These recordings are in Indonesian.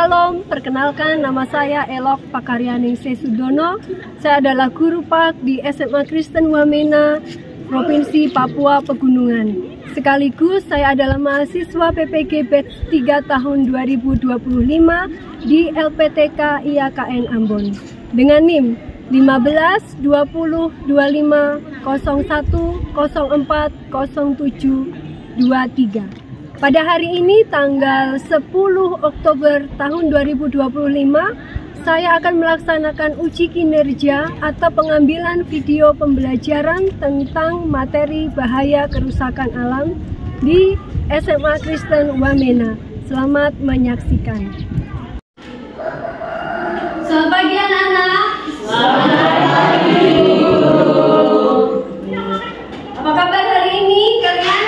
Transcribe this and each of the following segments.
Shalom, perkenalkan nama saya Elok Pakaryani Sudono. Saya adalah guru PAK di SMA Kristen Wamena, Provinsi Papua Pegunungan. Sekaligus saya adalah mahasiswa PPG Batch 3 tahun 2025 di LPTK IAKN Ambon dengan NIM 15 20 25 01 04 07 23. Pada hari ini tanggal 10 Oktober tahun 2025, saya akan melaksanakan uji kinerja atau pengambilan video pembelajaran tentang materi bahaya kerusakan alam di SMA Kristen Wamena. Selamat menyaksikan. Selamat pagi anak-anak. Selamat pagi. Apa kabar hari ini kalian?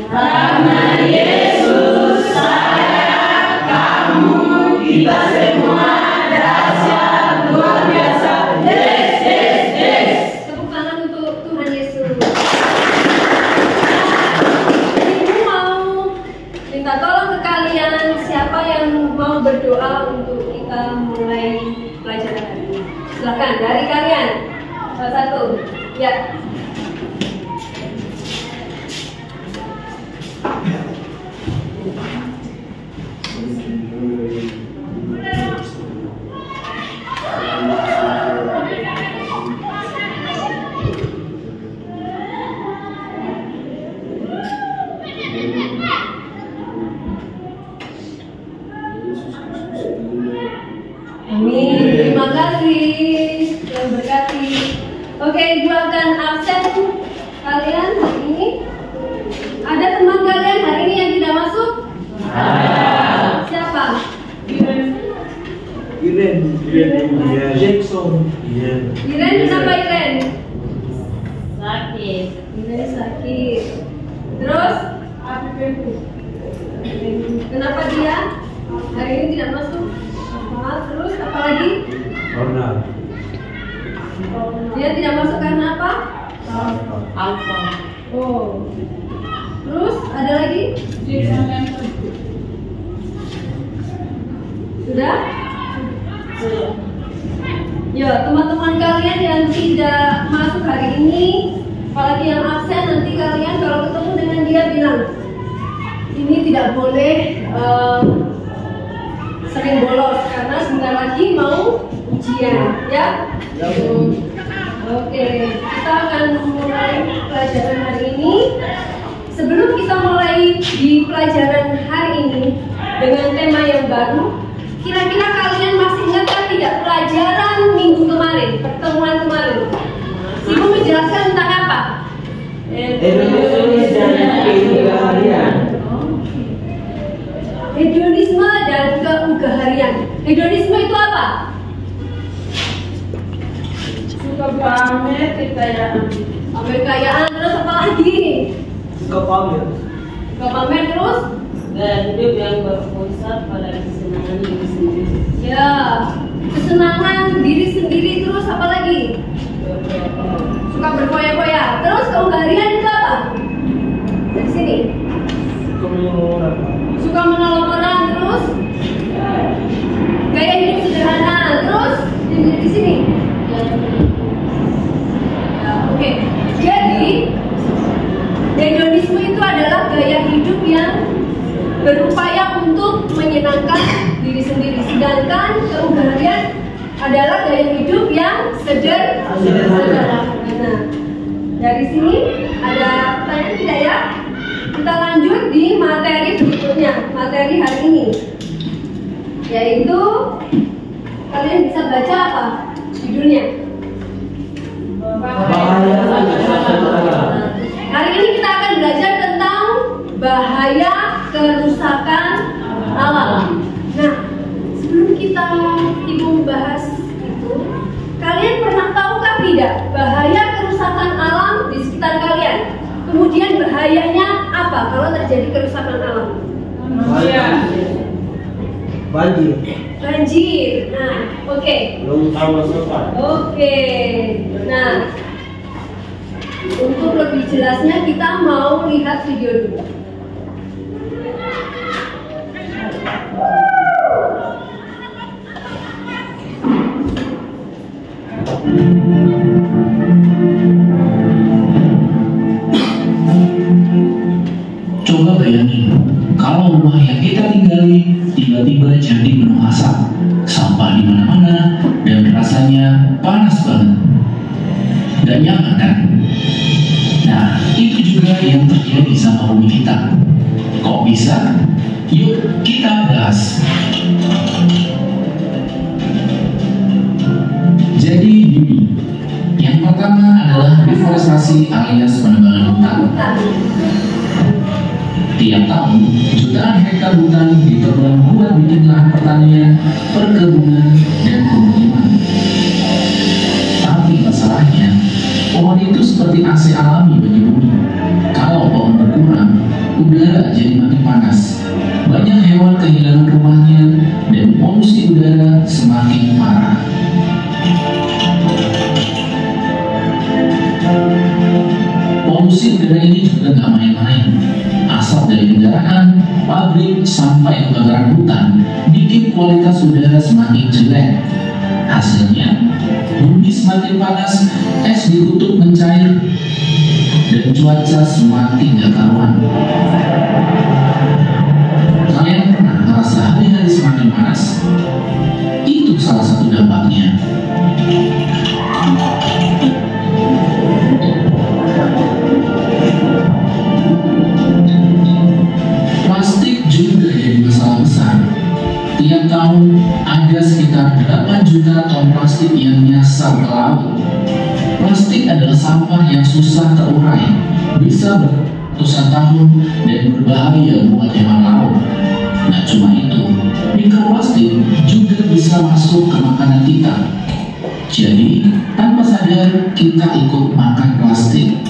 Karena Yesus sayang kamu, kita semua dahsyat luar biasa. Yes, yes, yes. Tepuk tangan untuk Tuhan Yesus. Ibu mau minta tolong ke kalian, siapa yang mau berdoa untuk kita mulai pelajaran hari ini? Silakan dari kalian. Salah satu. Ya. Amin. Terima kasih. Tuhan berkati. Oke, Ibu akan absen kalian hari ini. Ada teman kalian hari ini yang tidak masuk? Siapa? Iren. Jackson. Iren, kenapa Iren? Sakit. Iren sakit. Terus? Kenapa dia hari ini tidak masuk? Terus apa lagi? Dia tidak masuk karena apa? Alfa. Oh. Terus ada lagi? Sudah? Ya, teman-teman kalian yang tidak masuk hari ini, apalagi yang absen, nanti kalian kalau ketemu dengan dia bilang, ini tidak boleh sering bolos karena sebentar lagi mau ujian, ya? Oke, kita akan mulai pelajaran hari ini. Sebelum kita mulai di pelajaran hari ini dengan tema yang baru, kira-kira kalian masih ingat kan tidak pelajaran minggu kemarin, pertemuan kemarin? Ibu menjelaskan tentang apa? Hedonisme dan keugaharian. Hedonisme itu apa? Suka pamer, kekayaan. Pamer kekayaan, terus apa lagi? Suka pamer. Suka pamer terus? Dan hidup yang berpusat pada kesenangan diri sendiri. Ya, kesenangan diri sendiri, terus apa lagi? Suka berfoya-foya. Terus keugaharian itu apa? Dari sini. Suka menolong orang, terus gaya hidup sederhana, terus di sini. Ya, oke. Jadi hedonisme itu adalah gaya hidup yang berupaya untuk menyenangkan diri sendiri, sedangkan keugaharian adalah gaya hidup yang sederhana. Nah, dari sini ada pertanyaan tidak ya? Kita lanjut di materi berikutnya, materi hari ini, yaitu kalian bisa baca apa judulnya? Hari ini kita akan belajar tentang bahaya kerusakan alam. Nah, sebelum kita membahas itu, kalian pernah tahukah tidak bahaya kerusakan alam di sekitar kalian? Kemudian bahayanya apa kalau terjadi kerusakan alam? Banjir. Nah, oke. Oke. Nah, untuk lebih jelasnya kita mau lihat video dulu. Coba bayangin, kalau rumah yang kita tinggali tiba-tiba jadi penuh asap, sampah di mana-mana, dan rasanya panas banget. Gak nyaman kan? Nah, itu juga yang terjadi sama bumi kita. Kok bisa? Yuk kita bahas. Jadi gini, yang pertama adalah deforestasi alias penebangan hutan. Tiap tahun, jutaan hektar hutan ditebang buat bikin lahan pertanian, perkebunan, dan pemukiman. Tapi masalahnya, pohon itu seperti AC alami bagi bumi. Kalau pohon berkurang, udara jadi makin panas. Banyak hewan kehilangan rumahnya, dan polusi udara semakin parah. Polusi udara ini juga nggak main-main. Asap dari kendaraan, pabrik, sampai kebakaran hutan bikin kualitas udara semakin jelek. Hasilnya, bumi semakin panas, es di kutub mencair, dan cuaca semakin gak karuan. Kalian pernah merasa hari-hari semakin panas? Itu salah satu dampaknya. Plastik juga jadi masalah besar. Tiap tahun ada sekitar 8 juta ton plastik yang nyasar ke laut. Plastik adalah sampah yang susah terurai, bisa beratusan tahun dan berbahaya buat hewan laut. Nah cuma itu, mikroplastik juga bisa masuk ke makanan kita. Jadi tanpa sadar kita ikut makan plastik.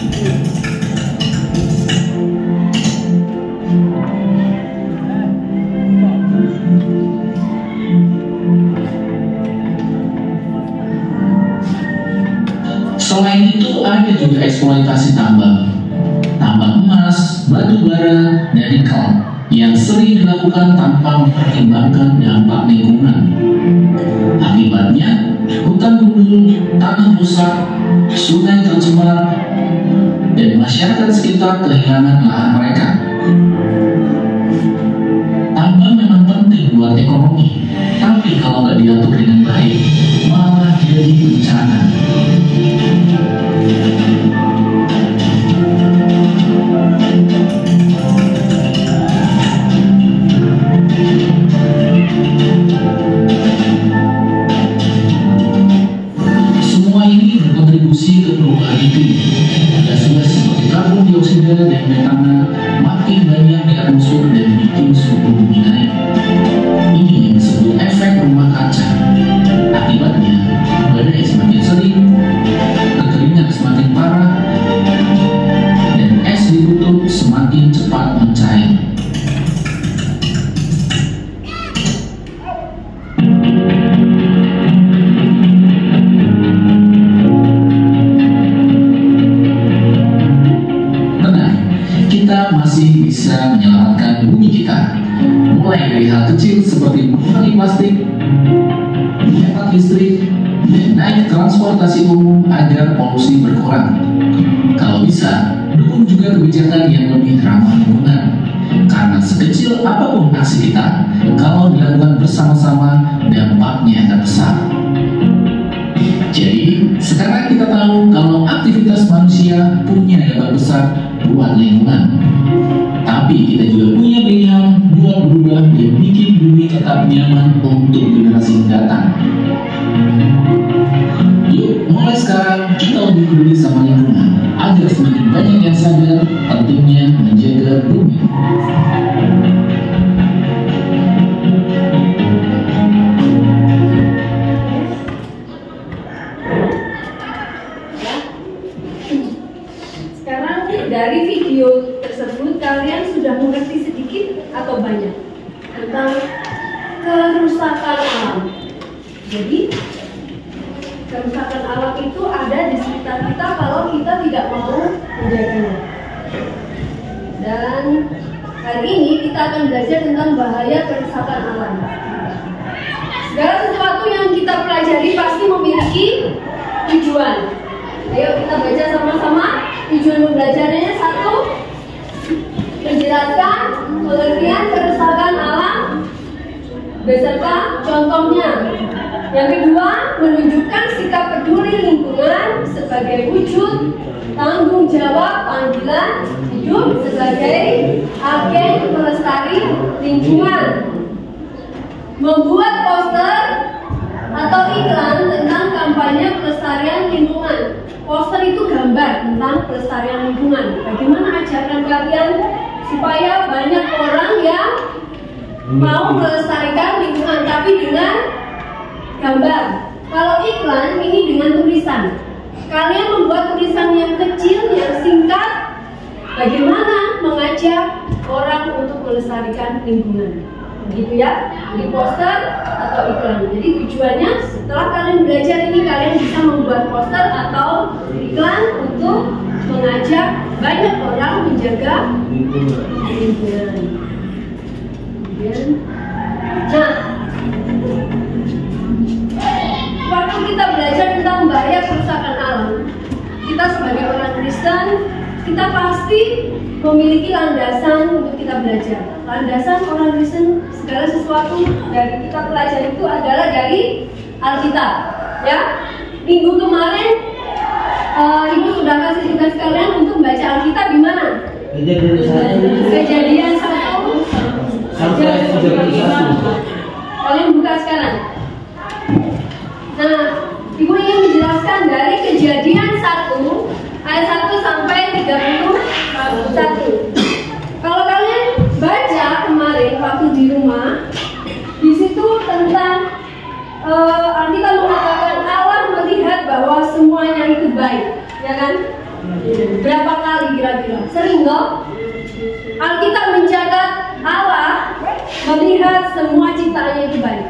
Selain itu ada juga eksploitasi tambang emas, batu bara, dan nikel yang sering dilakukan tanpa mempertimbangkan dampak lingkungan. Akibatnya, hutan gundul, tanah rusak, sungai tercemar, dan masyarakat sekitar kehilangan lahan mereka. Tambang memang penting buat ekonomi, tapi kalau nggak diatur dengan baik, malah jadi bencana. Semua ini berkontribusi ke perubahan iklim. Gas-gas seperti karbon dioksida dan metana makin banyak di atmosfer dan bikin suhu bumi naik. Ini yang disebut efek rumah kaca. Akibatnya, badai semakin sering, kekeringan semakin parah, dan es di kutub semakin cepat mencair. Kita masih bisa menyelamatkan bumi kita, mulai dari hal kecil seperti mengurangi plastik, menghemat listrik, dan naik transportasi umum agar polusi berkurang. Kalau bisa, dukung juga kebijakan yang lebih ramah lingkungan, karena sekecil apapun aksi kita, kalau dilakukan bersama-sama, dampaknya akan besar. Jadi, sekarang kita tahu kalau aktivitas manusia punya dampak besar buat lingkungan. Tapi kita juga punya pilihan buat berubah dan bikin bumi tetap nyaman untuk generasi mendatang. Yuk, mulai sekarang kita lebih peduli sama lingkungan, agar semakin banyak yang sadar pentingnya menjaga bumi. Dari video tersebut kalian sudah mengerti sedikit atau banyak tentang kerusakan alam. Jadi kerusakan alam itu ada di sekitar kita kalau kita tidak mau menjaganya. Dan hari ini kita akan belajar tentang bahaya kerusakan alam. Segala sesuatu yang kita pelajari pasti memiliki tujuan. Ayo kita baca sama-sama. Tujuan pembelajarannya 1. Menjelaskan pengertian kerusakan alam beserta contohnya. Yang kedua, menunjukkan sikap peduli lingkungan sebagai wujud tanggung jawab panggilan hidup sebagai agen pelestari lingkungan. Membuat poster atau iklan tentang kampanye pelestarian lingkungan. Poster itu gambar tentang pelestarian lingkungan. Bagaimana ajakan kalian supaya banyak orang yang mau melestarikan lingkungan, tapi dengan gambar. Kalau iklan ini dengan tulisan. Kalian membuat tulisan yang kecil, yang singkat, bagaimana mengajak orang untuk melestarikan lingkungan. Gitu ya, di poster atau iklan. Jadi tujuannya setelah kalian belajar ini, kalian bisa membuat poster atau iklan untuk mengajak banyak orang menjaga lingkungan. Nah, waktu kita belajar tentang bahaya kerusakan alam, kita sebagai orang Kristen, kita pasti memiliki landasan untuk kita belajar. Landasan orang Kristen, segala sesuatu dari kita pelajari itu adalah dari Alkitab. Ya, minggu kemarin Ibu sudah kasih tugas kalian untuk membaca Alkitab di mana? Kejadian 1 sampai 31. Kalian buka sekarang. Nah, Ibu ingin menjelaskan dari Kejadian 1 ayat 1 sampai 31. Kalau kalian baca kemarin waktu di rumah, di situ tentang Alkitab mengatakan Allah melihat bahwa semuanya itu baik, ya kan? Berapa kali kira-kira? Sering loh. Alkitab mencatat Allah melihat semua ciptaannya itu baik.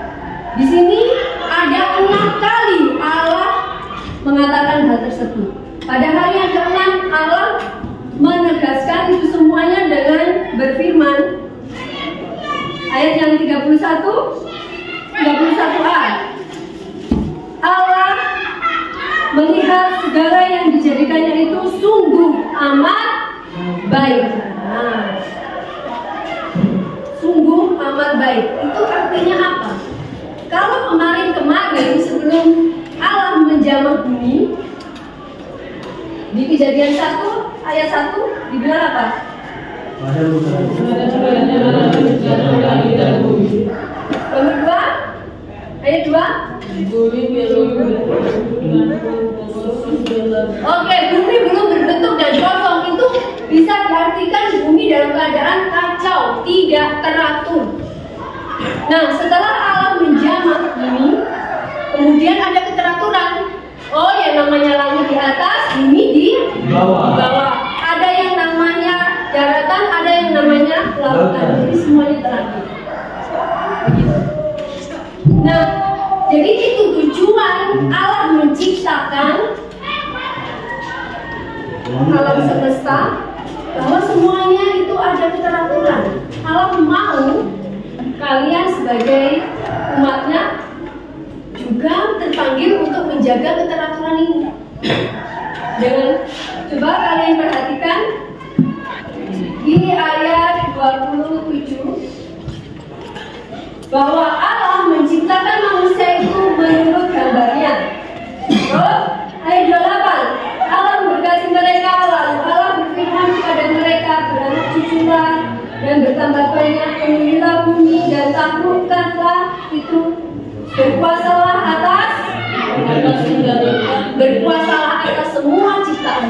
Di sini ada 6 kali Allah mengatakan hal tersebut. Pada hari yang ke-6 Allah menegaskan itu semuanya dengan berfirman. Ayat yang 31a. Allah melihat segala yang dijadikannya itu sungguh amat baik. Nah, sungguh amat baik. Itu artinya apa? Kalau kemarin sebelum Allah menjamah bumi, di Kejadian 1 ayat 1 dibilang apa? Nomor 2 ayat 2. Oke, bumi belum berbentuk dan kosong. Itu bisa diartikan bumi dalam keadaan kacau, tidak teratur. Nah, setelah Allah menjamah bumi, kemudian ada keteraturan. Oh, yang namanya langit di atas, bumi di bawah. Ada yang namanya daratan, ada yang namanya lautan. Jadi semuanya teratur. Nah, jadi itu tujuan Allah menciptakan alam semesta, bahwa semuanya itu ada keteraturan. Allah mau kalian sebagai umatnya juga terpanggil untuk menjaga keteraturan ini. Dengan coba kalian perhatikan di ayat 27, bahwa Allah menciptakan manusia itu menurut gambarnya. Terus ayat 28, Allah memberkati mereka, lalu Allah berfirman kepada mereka, beranak cuculah dan bertambah banyak, penuhilah bumi dan taklukkanlah itu, berkuasalah atas semua ciptaan.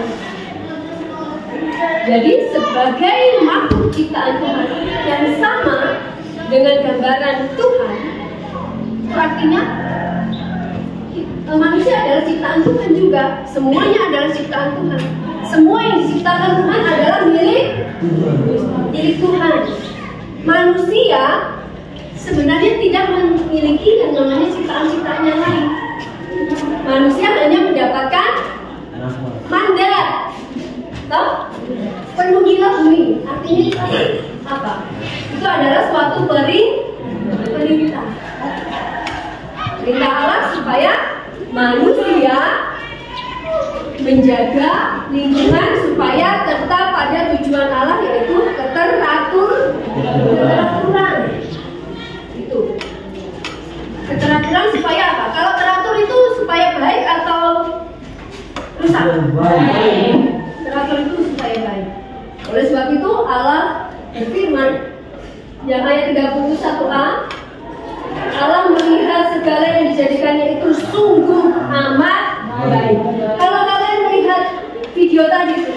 Jadi sebagai makhluk ciptaan Tuhan yang sama dengan gambaran Tuhan, artinya manusia adalah ciptaan Tuhan juga. Semuanya adalah ciptaan Tuhan. Semua yang diciptakan Tuhan adalah milik Tuhan. Manusia sebenarnya tidak memiliki yang namanya ciptaan-ciptaan yang lain. Manusia hanya mendapatkan mandat. Toh? Penuhilah bumi. Artinya apa? Itu adalah suatu perintah. Perintah Allah supaya manusia menjaga lingkungan supaya tetap pada tujuan Allah, yaitu keteraturan. Itu keteraturan supaya apa? Kalau teratur itu supaya baik atau rusak? Teratur itu supaya baik. Oleh sebab itu Allah berfirman yang ayat 31a, Allah melihat segala yang dijadikannya itu sungguh amat baik. Kalau kalian melihat video tadi itu,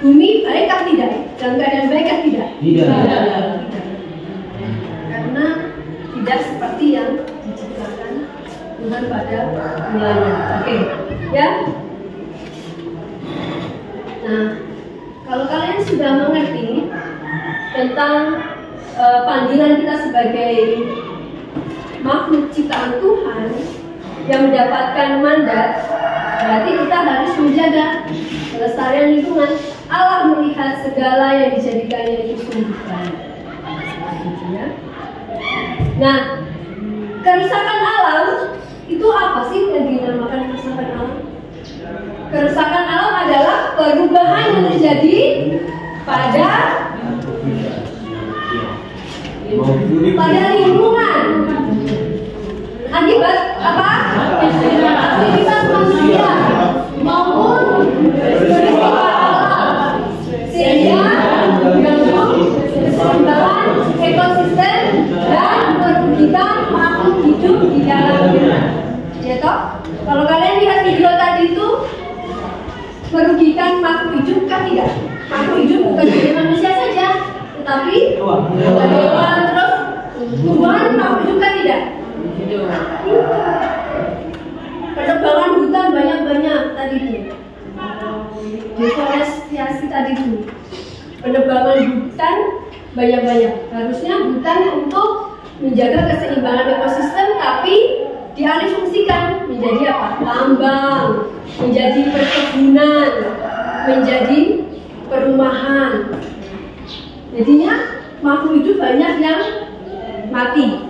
bumi baikkah tidak? Dalam keadaan baikkah tidak? Tidak. Karena tidak seperti yang diciptakan Tuhan pada mulanya. Oke, ya. Nah, kalau kalian sudah mengerti tentang panggilan kita sebagai makhluk ciptaan Tuhan yang mendapatkan mandat, berarti kita harus menjaga kelestarian lingkungan. Allah melihat segala yang dijadikannya itu sungguh baik. Nah, kerusakan alam itu apa sih yang dinamakan kerusakan alam? Kerusakan alam adalah perubahan yang terjadi pada lingkungan akibat apa? Aktivitas manusia maupun peristiwa alam, sehingga mengganggu keseimbangan ekosistem dan merugikan makhluk hidup di dalamnya. Ya toh? Kalau kalian lihat video tadi itu, merugikan makhluk hidup kan tidak? Makhluk hidup bukan hanya manusia saja, tetapi hewan, terus tumbuhan, makhluk hidup kan tidak? Penebangan hutan banyak-banyak tadi itu, deforestasi tadi itu, penebangan hutan banyak-banyak. Harusnya hutan untuk menjaga keseimbangan ekosistem, tapi dialihfungsikan menjadi apa? Tambang, menjadi perkebunan, menjadi perumahan. Jadinya makhluk hidup banyak yang mati,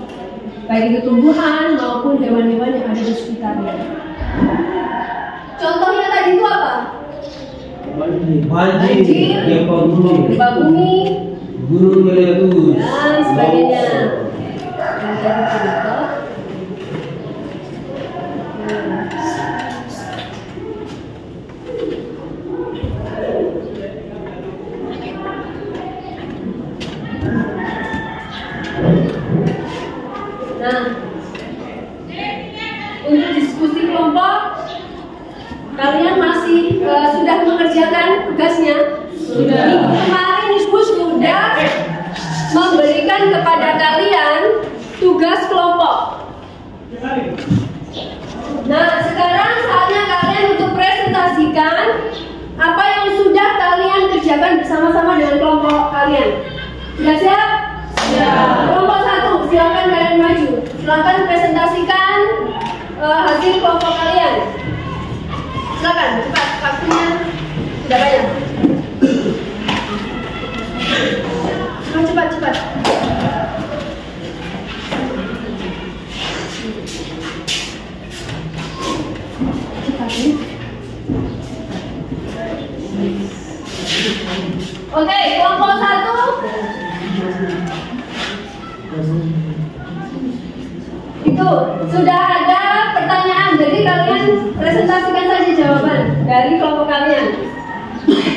baik itu tumbuhan maupun hewan-hewan yang ada di sekitarnya. Contohnya tadi itu apa? Banjir, gempa bumi, gunung meletus, dan sebagainya. Menjadi contoh. Nah, untuk diskusi kelompok, kalian masih sudah mengerjakan tugasnya? Sudah. Minggu kemarin Ibu sudah memberikan kepada kalian tugas kelompok. Nah, sekarang saatnya kalian untuk presentasikan apa yang sudah kalian kerjakan bersama-sama dengan kelompok kalian. Sudah siap? Siap. Kelompok 1, silakan kalian maju. Silakan presentasikan hasil kelompok kalian. Silakan, cepat, waktunya sudah banyak. Cepat. Oke, kelompok 1. Itu sudah ada pertanyaan, jadi kalian presentasikan saja jawaban dari kelompok kalian.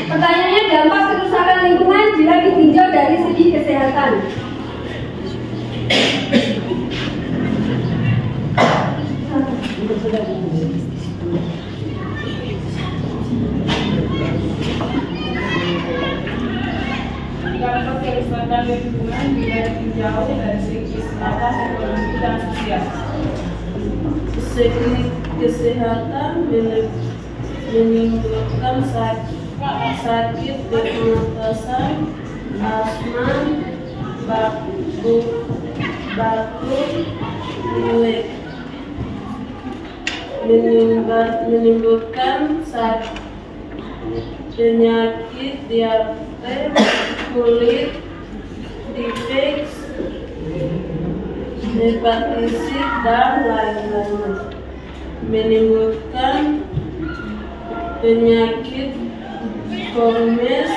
Pertanyaannya, dampak kerusakan lingkungan jika ditinjau dari segi kesehatan. Dampak kerusakan lingkungan jika ditinjau dari segi kesehatan, ekonomi, dan sosial. Segi kesehatan menimbulkan sakit pernapasan, asma, batuk, pilek, menimbulkan penyakit diabetes, kulit, diabetes, hepatitis, dan lain-lain. Menimbulkan penyakit kronis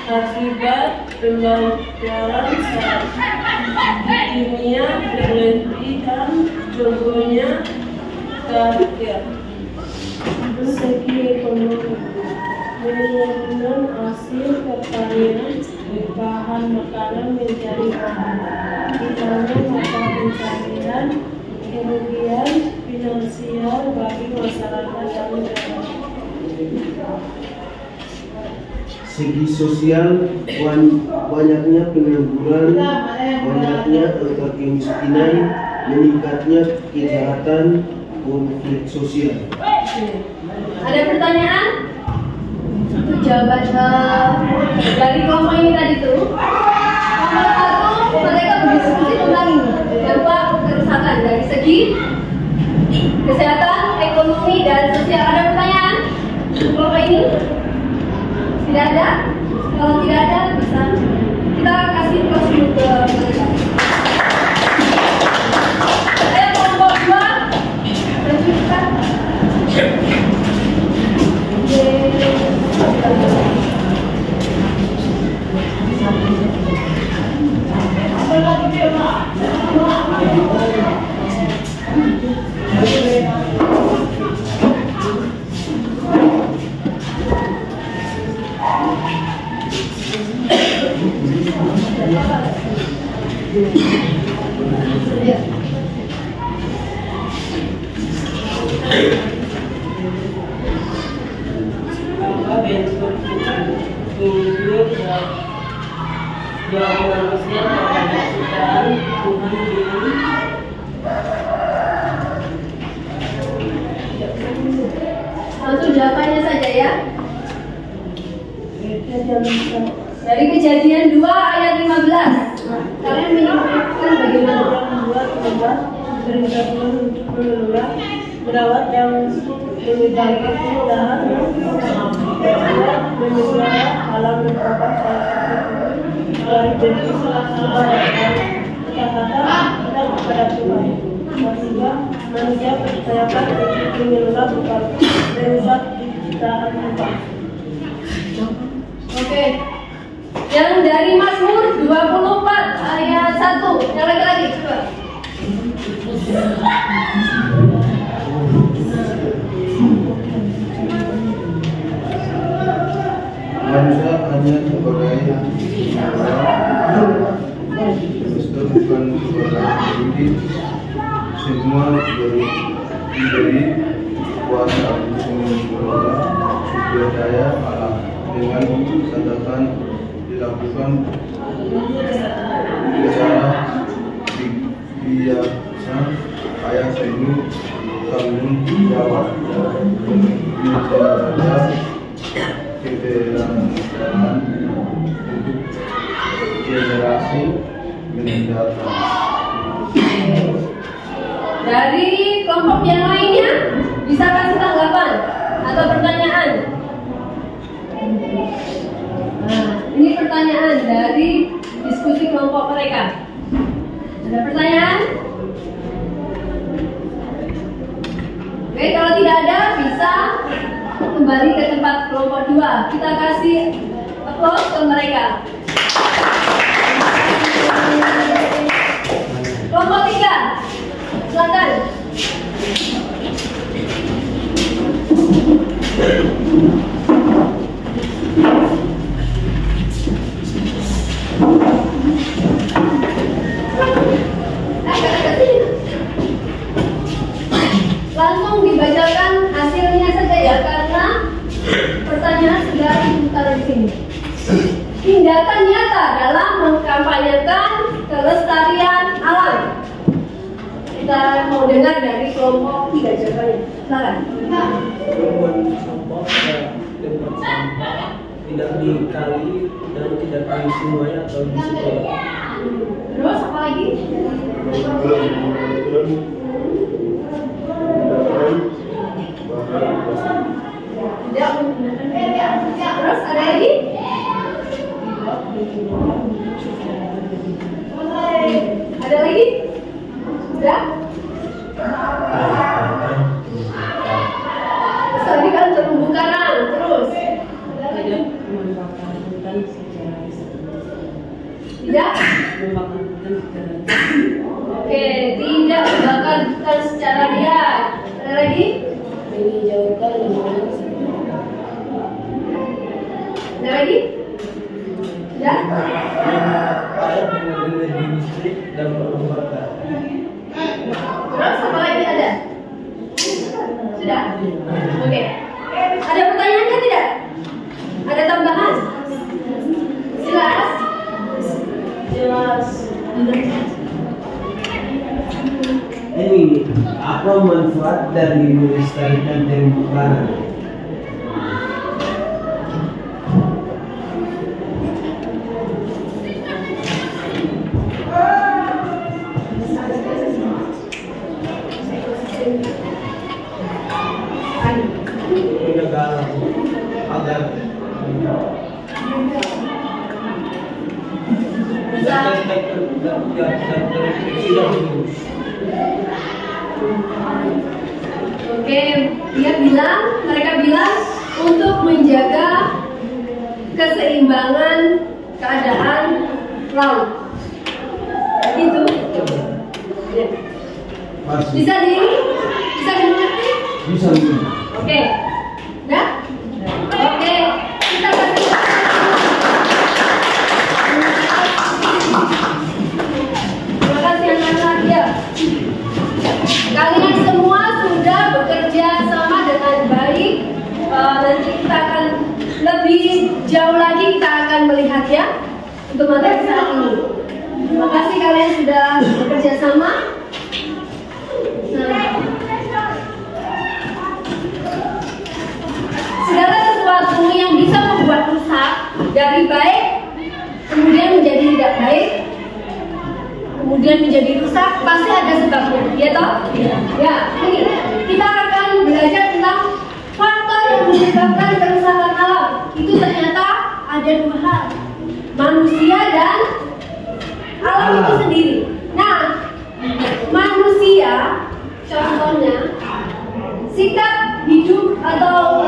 akibat pembakaran saraf, leukemia berlebihan, contohnya kanker. Segi ekonomi, penurunan hasil pertanian, bahan makanan menjadi mahal, hilangnya mata pencarian, kerugian finansial bagi masyarakat dan negara. Segi sosial, banyaknya pengangguran, banyaknya angka kemiskinan, meningkatnya kejahatan, konflik sosial. Ada pertanyaan? Untuk jawaban dari kelompok ini tadi tuh, kelompok satu mereka berdiskusi tentang ini, dampak kerusakan dari segi kesehatan, ekonomi, dan sosial. Ada pertanyaan untuk kelompok ini? Tidak ada? Kalau tidak ada, bisa kita kasih plus dulu ke mereka. Ayo kelompok 2, lanjutkan. Langsung jawabannya saja ya. Dari Kejadian 2 ayat 15. Kalian menyimpulkan bagaimana? Perintah Tuhan untuk merawat yang memiliki kemudahan, memelihara alam merupakan salah satu dari bentuk ketaatan kita kepada Tuhan. Sehingga manusia percayakan untuk mengelola bukan merusak ciptaan Tuhan. Oke. Yang dari Mazmur 24 ayat 1. Yang lagi coba. Manusia hanya sebagai Kristen bukan sebagai hidup, semua diberi kuasa untuk mengelola sumber daya alam dengan catatan dilakukan secara biasa, ayat penuh tanggung jawab menjaga keberlangsungan untuk generasi mendatang. Dari kelompok yang lainnya bisa kasih tanggapan atau pertanyaan. Nah, ini pertanyaan dari diskusi kelompok mereka. Ada pertanyaan? Oke, kalau tidak ada bisa kembali ke tempat kelompok 2. Kita kasih aplaus ke mereka. Kelompok 3, silakan. Langsung dibacakan hasilnya saja ya, karena pertanyaan sudah diputar di sini. Tindakan nyata dalam mengkampanyekan kelestarian alam. Kita mau dengar dari kelompok 3 jawabannya. Silakan. Sampah tempat sampah tidak dikali dan tidak di sungai atau di sekolah. Terus apa lagi? Terus ada lagi? Ada lagi? Sudah? Tadi kan terumbu karang. Tidak? Oke, tidak membakar hutan secara liar. Ada lagi? Menghijaukan lingkungan sekitar. Ada lagi? Tidak? Ada dengan energi listrik dan pembakar. Terus apa lagi ada? Sudah? Oke. Ada pertanyaannya tidak? Ada tambahan? Jelas? Jelas. Ini apa manfaat dari melestarikan terumbu karang? Negara agar Oke, mereka bilang untuk menjaga keseimbangan keadaan laut. Gitu. Ya. Bisa dimengerti? bisa Oke. Ya? Oke, kita kasih. Terima kasih anak-anak ya. Kalian semua sudah bekerja sama dengan baik. Nanti kita akan lebih jauh lagi kita akan melihat ya untuk materi saat ini. Terima kasih kalian sudah bekerja sama. Segala sesuatu yang bisa membuat rusak dari baik kemudian menjadi tidak baik, kemudian menjadi rusak, pasti ada sebabnya, ya toh? Ya, ini kita akan belajar tentang faktor yang menyebabkan kerusakan alam. Itu ternyata ada dua hal, manusia dan alam itu sendiri. Nah, manusia contohnya sikap hidup atau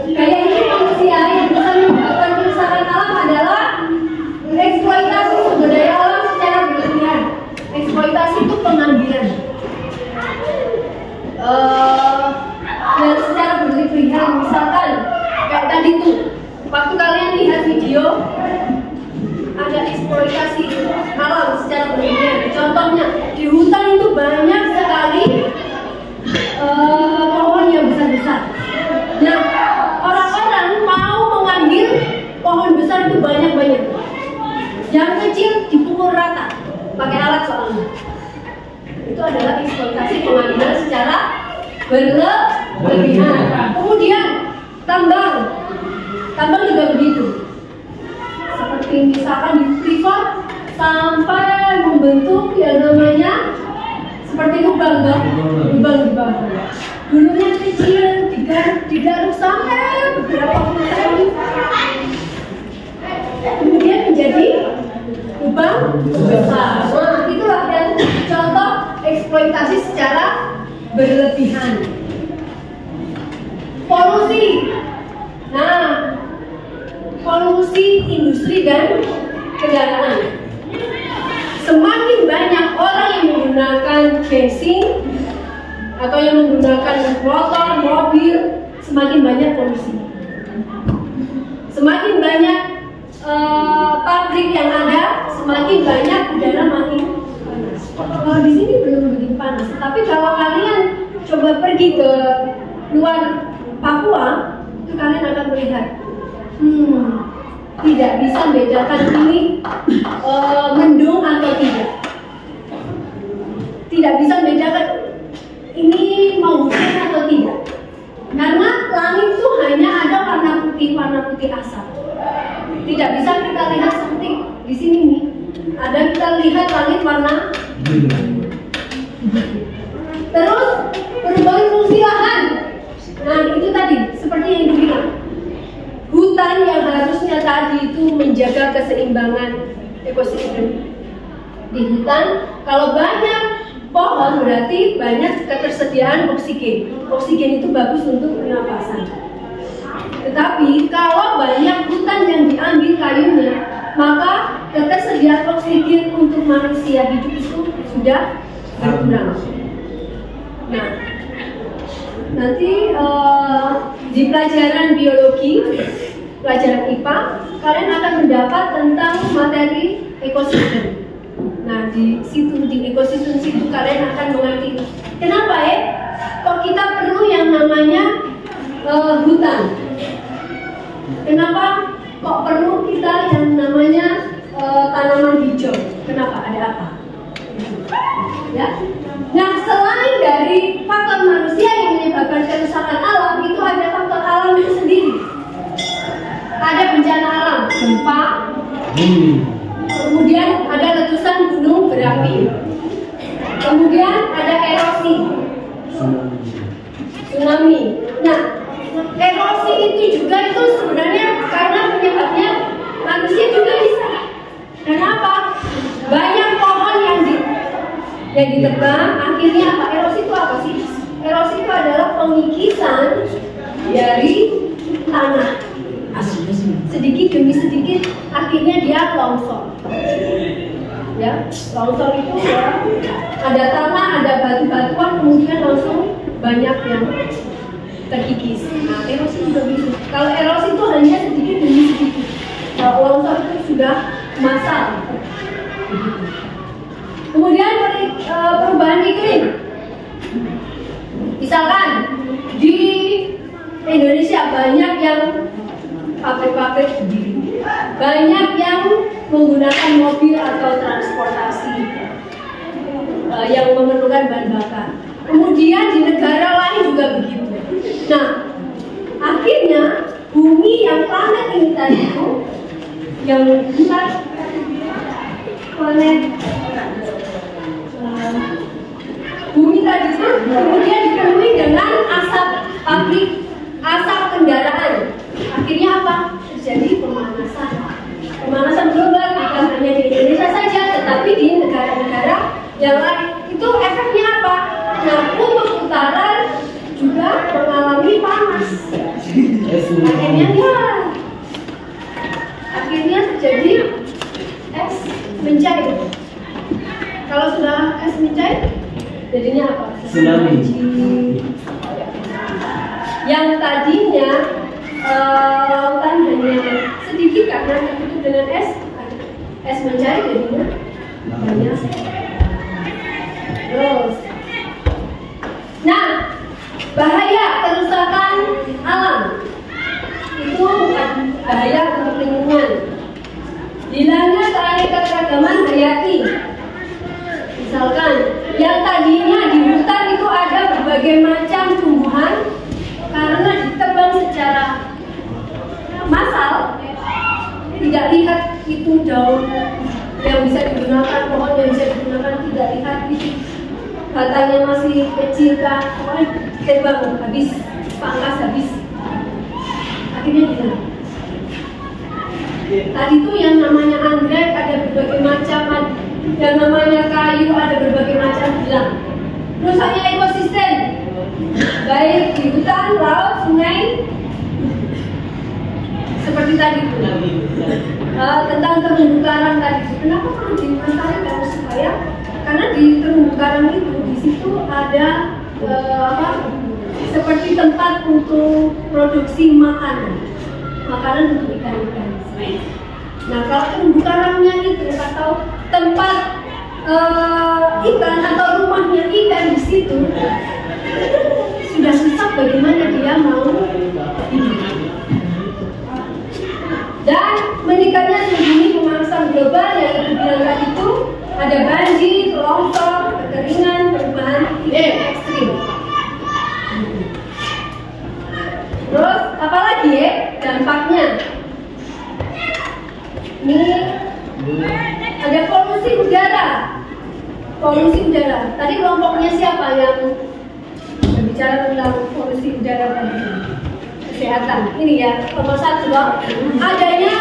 gaya hidup manusia yang bisa menyebabkan kerusakan alam adalah eksploitasi sumber daya alam secara berlebihan. Eksploitasi itu pengambilan dan secara berlebihan. Misalkan kayak tadi tuh, waktu kalian lihat video ada eksploitasi alam secara berlebihan. Contohnya di hutan itu banyak sekali pohon yang besar-besar. Nah, orang-orang mau mengambil pohon besar itu banyak-banyak. Yang kecil dipukul rata pakai alat soalnya. Itu adalah eksploitasi pengambilan secara berlebihan. Kemudian tambang juga begitu. Seperti misalkan di privat sampai membentuk yang namanya seperti lubang di bawah. Dulunya kecil, digaruk sampai beberapa puluh tahun, kemudian menjadi lubang besar. Nah, itulah yang contoh eksploitasi secara berlebihan. Polusi. Nah, polusi industri dan kendaraan. Semakin banyak orang yang menggunakan bensin atau yang menggunakan motor, mobil, semakin banyak polusi. Semakin banyak pabrik yang ada, semakin banyak udara makin panas. Kalau di sini belum begitu panas, tapi kalau kalian coba pergi ke luar Papua, itu kalian akan melihat, tidak bisa membedakan ini mendung atau tidak. Tidak bisa membedakan ini mau hujan atau tidak. Karena langit itu hanya ada warna putih asap. Tidak bisa kita lihat seperti di sini nih. Ada kita lihat langit warna biru. Terus berbagai fungsi lahan. Nah, itu tadi seperti yang dibilang. Hutan yang harusnya tadi itu menjaga keseimbangan ekosistem. Di hutan, kalau banyak pohon berarti banyak ketersediaan oksigen. Oksigen itu bagus untuk pernapasan. Tetapi kalau banyak hutan yang diambil kayunya, maka ketersediaan oksigen untuk manusia hidup itu sudah berkurang. Nah, nanti di pelajaran biologi, pelajaran IPA, kalian akan mendapat tentang materi ekosistem. Nah, di ekosistem situ kalian akan mengerti kenapa kok kita perlu yang namanya hutan. Kenapa kok perlu kita yang namanya tanaman hijau? Kenapa? Ada apa? Ya. Nah, selain dari faktor manusia yang menyebabkan kerusakan alam, itu ada faktor alam itu sendiri. Ada bencana alam, gempa, kemudian ada letusan gunung berapi, kemudian ada erosi, tsunami. Nah, erosi itu juga itu sebenarnya karena penyebabnya manusia juga bisa. Kenapa? Banyak pohon yang ditebang, akhirnya apa? Erosi itu apa sih? Erosi itu adalah pengikisan dari tanah. Sedikit demi sedikit, akhirnya dia longsor. Ya, longsor itu ya, ada tanah, ada batu-batuan, kemudian langsung banyak yang terkikis. Nah, erosi juga bisa. Kalau erosi itu hanya sedikit demi sedikit. Kalau longsor itu sudah massal. Kemudian perubahan iklim. Misalkan di Indonesia banyak yang pabrik-pabrik sendiri, banyak yang menggunakan mobil atau transportasi yang memerlukan bahan bakar. Kemudian di negara lain juga begitu. Nah, akhirnya bumi yang planet ini tadi itu, yang bukan planet bumi tadi itu, kemudian dipenuhi dengan asap pabrik, asap kendaraan. Akhirnya apa? Terjadi pemanasan. Pemanasan global bukan hanya di Indonesia saja, tetapi di negara-negara yang lain. Itu efeknya apa? Nah, kutub utara juga mengalami panas. Akhirnya terjadi es mencair. Kalau sudah es mencair, jadinya apa? Tsunami. Yang tadinya lautan hanya sedikit karena tertutup dengan es mencair jadinya banyak. Terus, nah, bahaya kerusakan alam itu bukan bahaya untuk lingkungan. Hilangnya keanekaragaman hayati. Misalkan, yang tadinya di hutan itu ada berbagai macam tumbuhan, karena ditebang secara massal, tidak lihat itu daun yang bisa digunakan, pohon yang bisa digunakan, tidak lihat itu batangnya masih kecil kan, tebang habis, pangkas habis, akhirnya hilang. Tadi itu yang namanya anggrek ada berbagai macam, yang namanya kayu ada berbagai macam hilang. Rusaknya ekosistem, baik di hutan, laut, sungai, seperti tadi itu. Tentang terumbu karang tadi, kenapa perlu dilestarikan? Supaya karena di terumbu karang itu di situ ada seperti tempat untuk produksi makanan untuk ikan-ikan. Nah, kalau terumbu karangnya itu atau tempat ikan atau rumahnya ikan di situ sudah susah, bagaimana dia mau hidup. Dan meningkatnya tinggi pemanasan global yang ibu bilang tadi itu ada banjir, longsor, kekeringan, perubahan iklim ekstrim. Terus apalagi dampaknya? Ini ada polusi udara. Polusi udara. Tadi kelompoknya siapa yang berbicara tentang polusi udara tadi? Kesehatan. Ini ya, nomor 1 loh. Adanya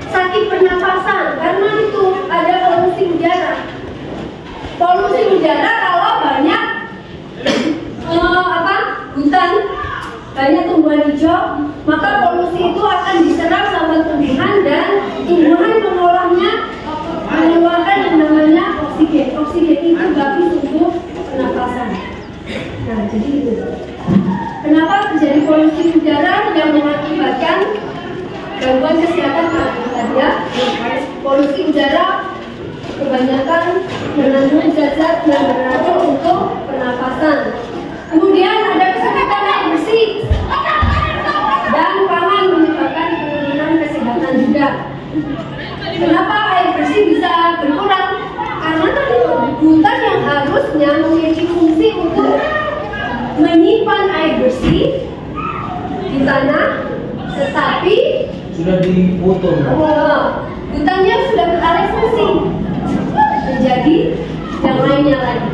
sakit pernafasan karena itu ada polusi udara. Polusi udara kalau banyak hutan banyak tumbuhan hijau, maka polusi itu akan diserap sama tumbuhan dan tumbuhan mengolahnya mengeluarkan yang namanya oksigen. Oksigen itu bagus untuk pernafasan. Nah, jadi itu. Kenapa terjadi polusi udara yang mengakibatkan gangguan kesehatan tadi ya? Polusi udara kebanyakan mengandung zat-zat yang beracun untuk pernafasan. Kemudian ada kesulitan air bersih dan pangan menyebabkan penurunan kesehatan juga. Kenapa air bersih bisa berkurang? Karena tadi hutan yang harusnya memiliki fungsi untuk menyimpan air bersih di tanah, tetapi sudah dipotong. hutannya sudah beralih fungsi menjadi yang lainnya lagi.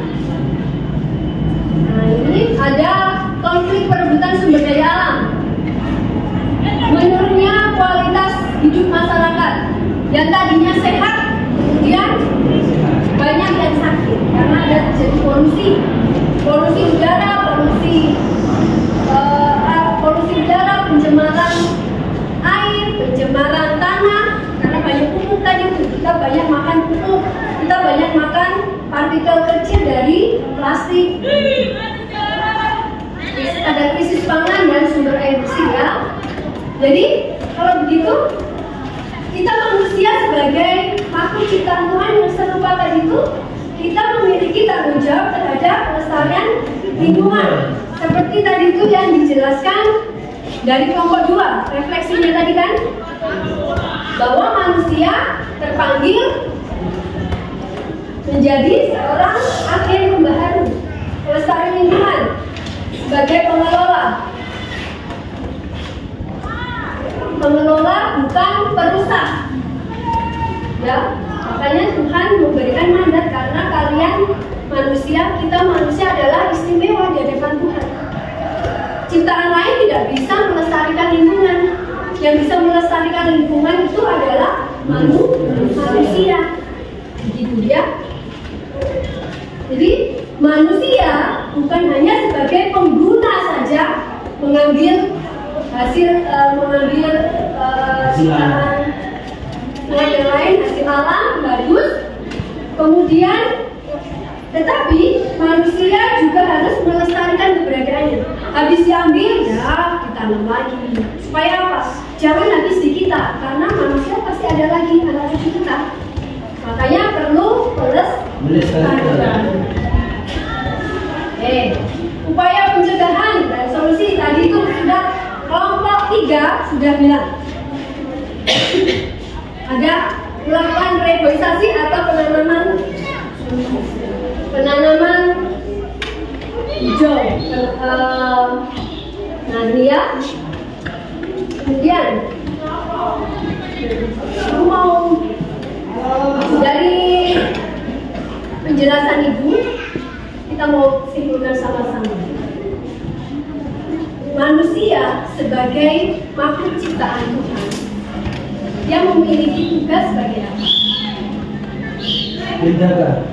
Nah, ini ada konflik perebutan sumber daya alam, menurunnya kualitas hidup masyarakat yang tadinya sehat, kemudian banyak yang sakit karena ada terjadi polusi udara, polusi udara, pencemaran air, pencemaran tanah, karena banyak pupuk tadi itu. Kita banyak makan pupuk, kita banyak makan partikel kecil dari plastik. Ada krisis pangan dan sumber air bersih ya. Jadi kalau begitu, kita manusia sebagai makhluk ciptaan Tuhan yang serupa tadi itu, kita memiliki tanggung jawab terhadap pelestarian lingkungan. Seperti tadi itu yang dijelaskan dari kelompok 2, refleksinya tadi kan, bahwa manusia terpanggil menjadi seorang agen pembaharu pelestarian lingkungan sebagai pengelola bukan perusak. Ya, makanya Tuhan memberikan mandat karena kalian manusia, kita manusia adalah istimewa di hadapan Tuhan. Ciptaan lain tidak bisa melestarikan lingkungan. Yang bisa melestarikan lingkungan itu adalah manusia. Begitu ya. Jadi manusia bukan hanya sebagai pengguna saja, mengambil hasil, ciptaan yang lain, hasil alam bagus. Kemudian, tetapi manusia juga harus melestarikan keberadaannya. Habis diambil, ya ditanam lagi. Supaya apa? Jangan habis di kita, karena manusia pasti ada lagi anak cucu kita. Makanya perlu melestarikan. Upaya pencegahan dan solusi tadi itu sudah kelompok 3 sudah bilang. Ada melakukan reboisasi atau penanaman hijau. Nah ini ya. Kemudian aku mau dari penjelasan ibu, kita mau simpulkan sama-sama. Manusia sebagai makhluk ciptaan Tuhan, dia memiliki tugas sebagai apa?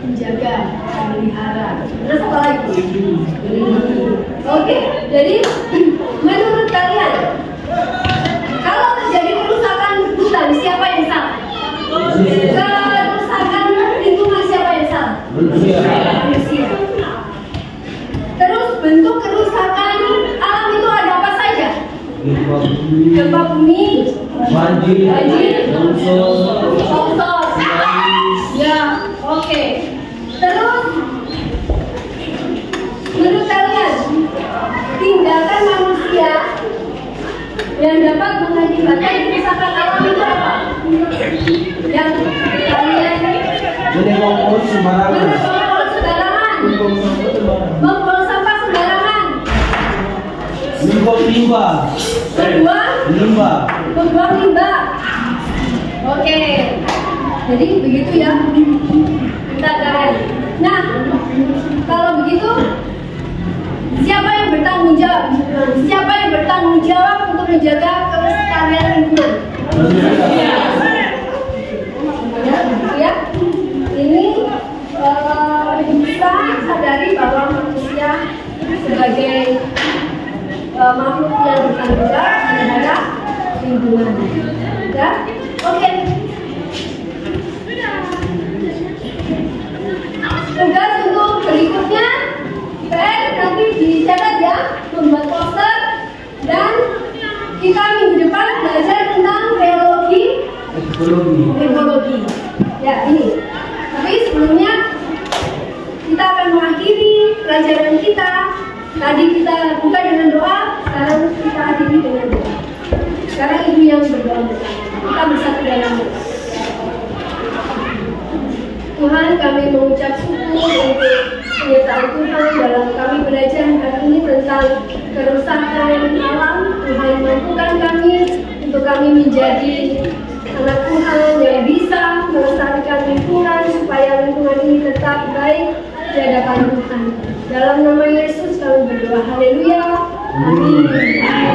Menjaga, memelihara. Terus apa lagi? Oke, jadi menurut kalian, kalau terjadi kerusakan hutan, siapa yang salah? Kerusakan lingkungan, siapa yang salah? Manusia. Terus bentuk kerusakan alam itu ada apa saja? Gempa bumi, banjir, longsor. Ya, oke. Terus menurut kalian, tindakan manusia yang dapat mengakibatkan kerusakan alam itu apa? Yang kalian Membuang sembarangan. Membuang sampah sembarangan. Membuang limbah. Membuang limbah. Oke. Jadi begitu ya. Kita kalian. Nah, kalau begitu, siapa yang bertanggung jawab? Siapa yang bertanggung jawab untuk menjaga kelestarian lingkungan? Ya, ini kita sadari bahwa manusia sebagai makhluk yang bertanggung jawab terhadap lingkungan. Ya, oke. Tugas untuk berikutnya, PR nanti dicatat ya, membuat poster, dan kita minggu depan belajar tentang ekologi. Ya, ini. Tapi sebelumnya kita akan mengakhiri pelajaran kita. Tadi kita buka dengan doa, sekarang kita akhiri dengan doa. Sekarang ibu yang berdoa. Kita bersatu dalam doa. Tuhan, kami mengucap syukur untuk penyertaan Tuhan dalam kami belajar hari ini tentang kerusakan alam. Tuhan, mampukan kami untuk kami menjadi anak Tuhan yang bisa melestarikan lingkungan supaya lingkungan ini tetap baik di hadapan Tuhan. Dalam nama Yesus kami berdoa. Haleluya. Amin.